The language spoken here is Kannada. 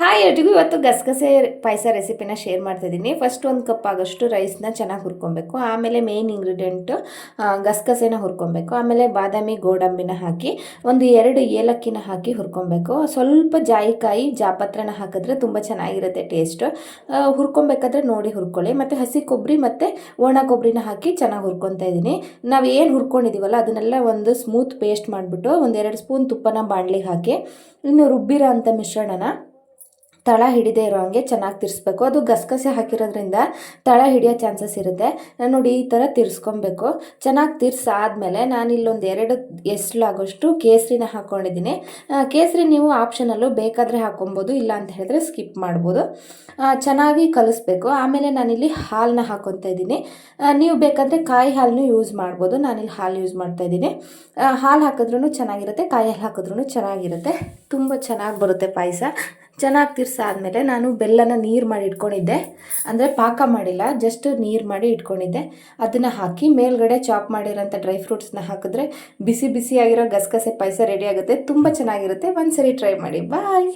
ಹಾಯ್ ಎಲ್ರಿಗೂ, ಇವತ್ತು ಗಸಗಸೆ ಪಾಯಸ ರೆಸಿಪಿನ ಶೇರ್ ಮಾಡ್ತಾಯಿದ್ದೀನಿ. ಫಸ್ಟ್ 1 ಕಪ್ ಆಗೋಷ್ಟು ರೈಸ್ನ ಚೆನ್ನಾಗಿ ಹುರ್ಕೊಬೇಕು. ಆಮೇಲೆ ಮೇನ್ ಇಂಗ್ರೀಡಿಯೆಂಟು ಗಸಗಸೆನ ಹುರ್ಕೊಬೇಕು. ಆಮೇಲೆ ಬಾದಾಮಿ ಗೋಡಂಬಿನ ಹಾಕಿ ಒಂದು 2 ಏಲಕ್ಕಿನ ಹಾಕಿ ಹುರ್ಕೊಬೇಕು. ಸ್ವಲ್ಪ ಜಾಯಿಕಾಯಿ ಜಾಪತ್ರನ ಹಾಕಿದ್ರೆ ತುಂಬ ಚೆನ್ನಾಗಿರುತ್ತೆ ಟೇಸ್ಟು. ಹುರ್ಕೊಬೇಕಾದ್ರೆ ನೋಡಿ ಹುರ್ಕೊಳ್ಳಿ. ಮತ್ತು ಹಸಿ ಕೊಬ್ಬರಿ ಮತ್ತು ಒಣ ಕೊಬ್ಬರಿನ ಹಾಕಿ ಚೆನ್ನಾಗಿ ಹುರ್ಕೊತಾ ಇದ್ದೀನಿ. ನಾವು ಏನು ಹುರ್ಕೊಂಡಿದ್ದೀವಲ್ಲ ಅದನ್ನೆಲ್ಲ ಒಂದು ಸ್ಮೂತ್ ಪೇಸ್ಟ್ ಮಾಡಿಬಿಟ್ಟು ಒಂದು 2 ಸ್ಪೂನ್ ತುಪ್ಪನ ಬಾಣಲಿಗೆ ಹಾಕಿ ಇನ್ನು ರುಬ್ಬಿರೋ ಅಂಥ ಮಿಶ್ರಣನ ತಳ ಹಿಡಿದೇ ಇರೋ ಹಂಗೆ ಚೆನ್ನಾಗಿ ತಿರ್ಸ್ಬೇಕು. ಅದು ಗಸಗಸೆ ಹಾಕಿರೋದ್ರಿಂದ ತಳ ಹಿಡಿಯೋ ಚಾನ್ಸಸ್ ಇರುತ್ತೆ. ನೋಡಿ ಈ ಥರ ತಿರ್ಸ್ಕೊಬೇಕು. ಚೆನ್ನಾಗಿ ತಿರ್ಸಾದ್ಮೇಲೆ ನಾನಿಲ್ಲೊಂದು 2 ಎಸ್ಲಾಗೋಷ್ಟು ಕೇಸರಿನ ಹಾಕ್ಕೊಂಡಿದ್ದೀನಿ. ಕೇಸರಿ ನೀವು ಆಪ್ಷನಲ್ಲು, ಬೇಕಾದರೆ ಹಾಕ್ಕೊಬೋದು, ಇಲ್ಲ ಅಂತ ಹೇಳಿದ್ರೆ ಸ್ಕಿಪ್ ಮಾಡ್ಬೋದು. ಚೆನ್ನಾಗಿ ಕಲಿಸ್ಬೇಕು. ಆಮೇಲೆ ನಾನಿಲ್ಲಿ ಹಾಲನ್ನ ಹಾಕ್ಕೊತಾ ಇದ್ದೀನಿ. ನೀವು ಬೇಕಾದರೆ ಕಾಯಿ ಹಾಲನ್ನು ಯೂಸ್ ಮಾಡ್ಬೋದು. ನಾನಿಲ್ಲಿ ಹಾಲು ಯೂಸ್ ಮಾಡ್ತಾಯಿದ್ದೀನಿ. ಹಾಲು ಹಾಕಿದ್ರೂ ಚೆನ್ನಾಗಿರುತ್ತೆ, ಕಾಯಿ ಹಾಲು ಹಾಕಿದ್ರೂ ಚೆನ್ನಾಗಿರುತ್ತೆ. ತುಂಬ ಚೆನ್ನಾಗಿ ಬರುತ್ತೆ ಪಾಯಸ. ಚೆನ್ನಾಗಿ ತಿರ್ಸಾದ್ಮೇಲೆ ನಾನು ಬೆಲ್ಲನ ನೀರು ಮಾಡಿ ಇಟ್ಕೊಂಡಿದ್ದೆ, ಅಂದರೆ ಪಾಕ ಮಾಡಿಲ್ಲ, ಜಸ್ಟ್ ನೀರು ಮಾಡಿ ಇಟ್ಕೊಂಡಿದ್ದೆ. ಅದನ್ನು ಹಾಕಿ ಮೇಲ್ಗಡೆ ಚಾಪ್ ಮಾಡಿರೋಂಥ ಡ್ರೈ ಫ್ರೂಟ್ಸ್ನ ಹಾಕಿದ್ರೆ ಬಿಸಿ ಬಿಸಿಯಾಗಿರೋ ಗಸಗಸೆ ಪಾಯಸ ರೆಡಿ ಆಗುತ್ತೆ. ತುಂಬ ಚೆನ್ನಾಗಿರುತ್ತೆ. ಒಂದ್ಸರಿ ಟ್ರೈ ಮಾಡಿ. ಬಾಯ್.